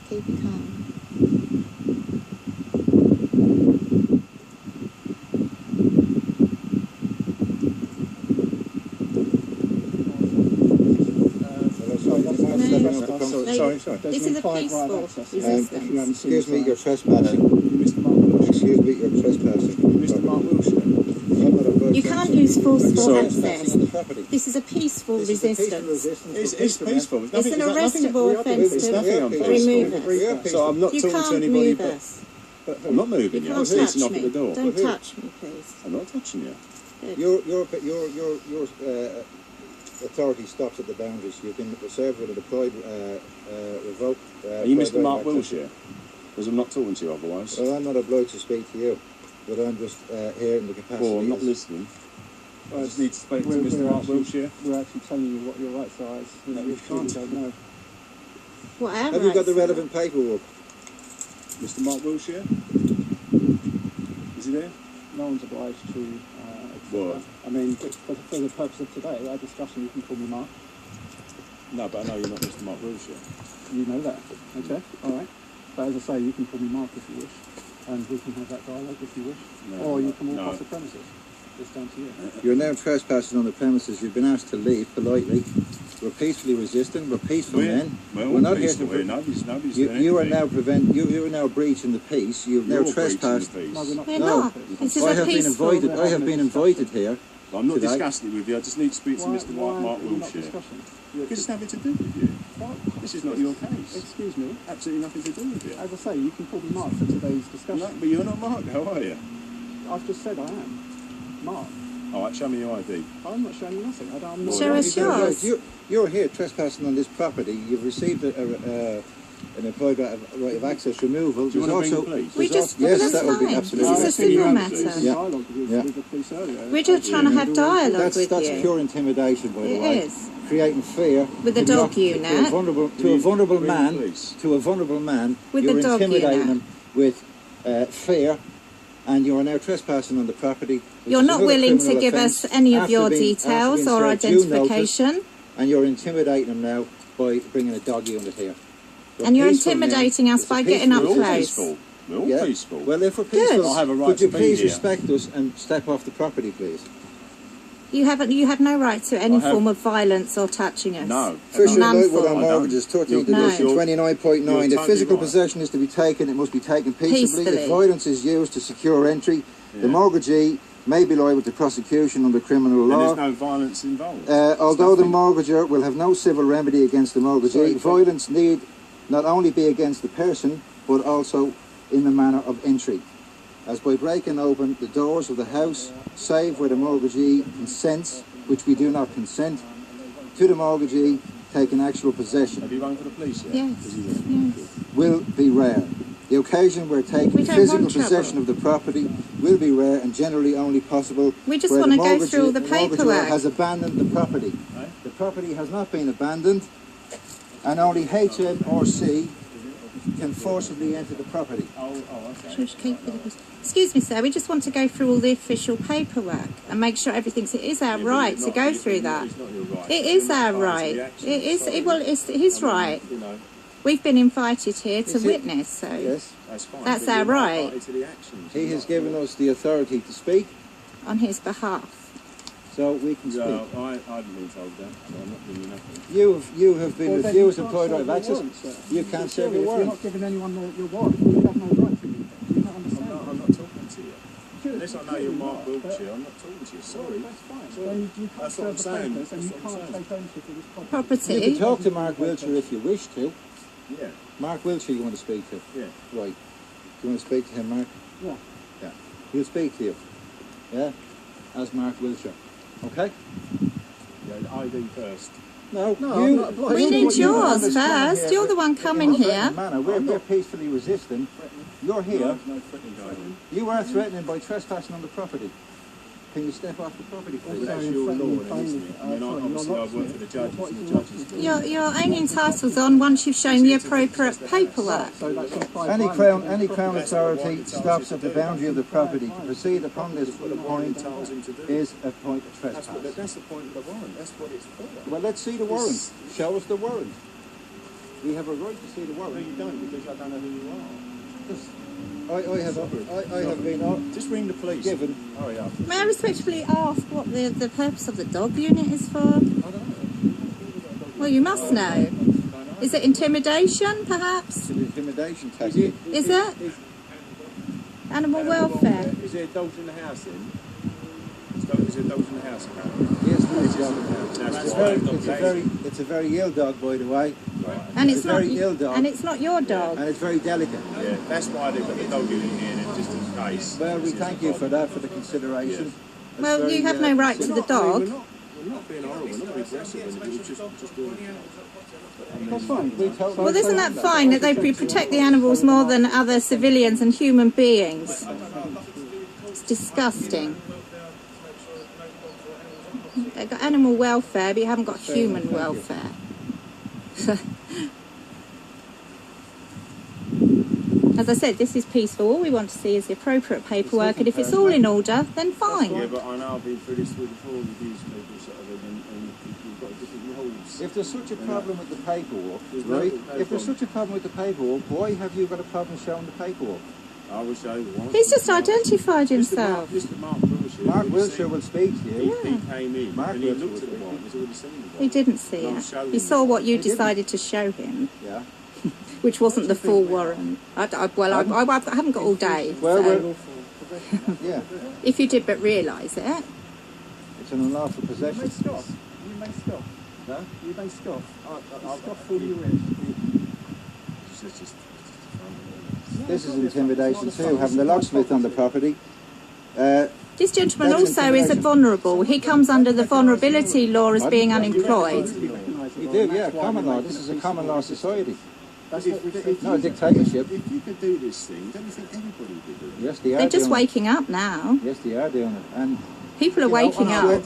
Keep it calm. Sorry. This is a peaceful resistance. Excuse me, you're trespassing. Excuse me, you're trespassing. Mr. Mark Wiltshire. You can't use forceful access. This is a peaceful resistance. It's peaceful. It's an arrestable offence to remove us. So I'm not You talking to can't anybody. move us. I'm not moving You you. can't I need to touch knock at the me. door. Don't touch me, please. I'm not touching you. Your authority stops at the boundaries. You've been served with a deployed, revoked. Are you Mr. Mark Wiltshire? Because I'm not talking to you otherwise. Well, I'm not obliged to speak to you, but I'm just here in the capacity. Well, I'm not listening. I just need to speak to Mr. Mark Wiltshire. We're actually telling you what your rights are. You know, you can't don't know. What our Have you got rights the are. relevant paperwork? Mr. Mark Wiltshire? Is he there? No one's obliged to accept What? that. I mean, for the purpose of today, our discussion, you can call me Mark. No, but I know you're not Mr. Mark Wiltshire. You know that. Okay? All right. But as I say, you can call me Mark if you wish, and we can have that dialogue if you wish. No, or you can walk no. off the premises. It's down to you. You're now trespassing on the premises. You've been asked to leave politely. We're peacefully resisting. We're peaceful men. We're not here peaceful to. here. Nobody's doing You are anything. now you are now breaching the peace. You've now You're trespassed. breaching the No, peace. we're not. We're No. not. This is I a have been peaceful. invited. I have been invited here. I'm not today. discussing it with you. I just need to speak to Mr. Why Mark are we not Wiltshire. discussing? Because it's nothing to do with you. This is not your case. Excuse me. Absolutely nothing to do with you. As I say, you can call me Mark for today's No, discussion. but you're not Mark, how are you? I've just said I am. Mark. All right, show me your ID. I'm not showing you nothing. I'm not. Show us yours. You're here trespassing on this property. You've received an employed right of access removal. Do you want to ring the police? We just, yes, that's that would be fine. absolutely. This is a civil matter. Yeah. Dialogue with the police earlier. We're just trying to have dialogue That's with you. pure intimidation, by the It way. is. Creating fear With the to dog to unit. a vulnerable Ring the man. police. To a vulnerable man, With you're the dog intimidating unit. him with fear, and you are now trespassing on the property. which You're is not another willing to criminal give us offence any of after your being details or served due notice, identification. and you're intimidating him now by bringing a dog unit here. And you're peaceful men. intimidating us It's a by getting up We're all close. peaceful. We're all Yeah. peaceful. Well, if we're peaceful, I have a right could you to be please here. respect us and step off the property, please? You have no right to any I have- form of violence or touching us. No. Officially, None like with for- our mortgages, 13 You're- edition, No. 29.9. If You're physical totally right. possession is to be taken, it must be taken peaceably. Peacefully. If violence is used to secure entry, the mortgagee may be liable to prosecution under criminal And law. there's no violence involved. Although the nothing. mortgager will have no civil remedy against the mortgagee, Sorry, violence need not only be against the person, but also in the manner of entry, as by breaking open the doors of the house, save where the mortgagee consents, which we do not consent, to the mortgagee taking actual possession, Have you rung for the police yet? Yes. Is he there? Yes. will be rare. The occasion where We taking don't physical want trouble. possession of the property will be rare and generally only possible We just where want the to go through all the mortgagor paperwork. has abandoned the property. Right. The property has not been abandoned, and only HMRC can forcibly enter the property. Excuse me, sir. We just want to go through all the official paperwork and make sure everything's. It is our right to go through that. It's not your right. It is our right. It is. Well, it's his right. You know, We've been invited here to Is it? witness, so Yes, that's fine. That's but our you're not right. party to the actions. he has given us the authority to speak, on his behalf. so we can speak. No, I haven't been told that, so I'm not doing nothing. You have been Well, then refused you can't employed right serve of access. your warrant, sir. You can't serve Surely, your if you're warrant. not giving anyone your warrant, you have no right to you. Do you not understand? I'm not talking to you. Sure, Unless I know clearly you're Mark not, but- Wiltshire, I'm not talking to you. Sorry. That's fine. Then you can't That's what serve I'm the saying. papers and you That's what I'm can't saying. take ownership of this property. Property. You can talk to Mark Wiltshire if you wish to. Yeah, Mark Wiltshire you want to speak to? yeah. Right. Do you want to speak to him, Mark? Yeah. Yeah. He'll speak to you. Yeah? As Mark Wiltshire. Okay? Yeah, the ID first. No, I'm not obliged. We What need you yours understand first. here- You're the one coming in a here. manner, we're peacefully resisting. You're here. No threatening going on. You are threatening by trespassing on the property. Can you step off the property, Well, please? that's your law, then, isn't it? I mean, obviously I work for the judges and the judges. You're only entitled on once you've shown the appropriate paperwork. So that's implied Any violence. crown authority stops at the boundary of the property. To proceed upon this point tells him to do. is a point of That's trespass. the point of the warrant. That's what it's for. Well, let's see the warrant. Show us the warrant. We have a right to see the No, warrant. you don't, because I don't know who you are. I have been Just ring the police. given. Hurry up. May I respectfully ask what the purpose of the dog unit is for? I don't know. Well, you must know. Is it intimidation, perhaps? It's an intimidation tactic. Is it? Animal welfare? Is there dogs in the house then? Is there dogs in the house? Yes, there is. That's It's a very ill dog, by the way, And It's it's a not. very ill dog. And it's not your dog. and it's very delicate. Yeah, that's why they've got the dog unit here, then, just in case. Well, we thank you for that, for the consideration. Yes. That's Well, very, you have no right to the dog. We're not being horrible, we're not being aggressive, we're just doing it. That's fine. We totally Well, isn't that fine that they protect the animals more than other civilians and human beings? It's disgusting. They've got animal welfare, but you haven't got human welfare. As I said, this is peaceful. All we want to see is the appropriate paperwork, and if it's all in order, then Yeah, fine. but I know I've been through this before with these people, sort of, and you've got different rules. If there's such a problem with the paperwork, There's right? no If there's problem. such a problem with the paperwork, why have you got a problem showing the paperwork? I will show you one. He's just identified himself. Mr. Mark Wilshire. Mark he's Wilshire seen- will speak to you. He came in Mark and he Wilshire looked at the will warrant. He's already seen the warrant. He didn't see And I'm it. showing He saw what you He didn't. decided to show him, Yeah. which wasn't the full warrant. I haven't got all day. Well, So Yeah. if you did but realise it, It's an unlawful You may possession. stop. You may stop. Huh? You may stop. I'll Stop for your wrist. It's just This is intimidation too, having the locksmith on the property. this gentleman That's also is intimidation. vulnerable. He comes under the vulnerability law as being unemployed. We do, yeah, common law. This is a common law society. That's what we said. Not a dictatorship. If you could do this thing, don't you think everybody would do it? Yes, they are They're just doing it. waking up now. Yes, they are doing it. And People are you know, waking honestly, up.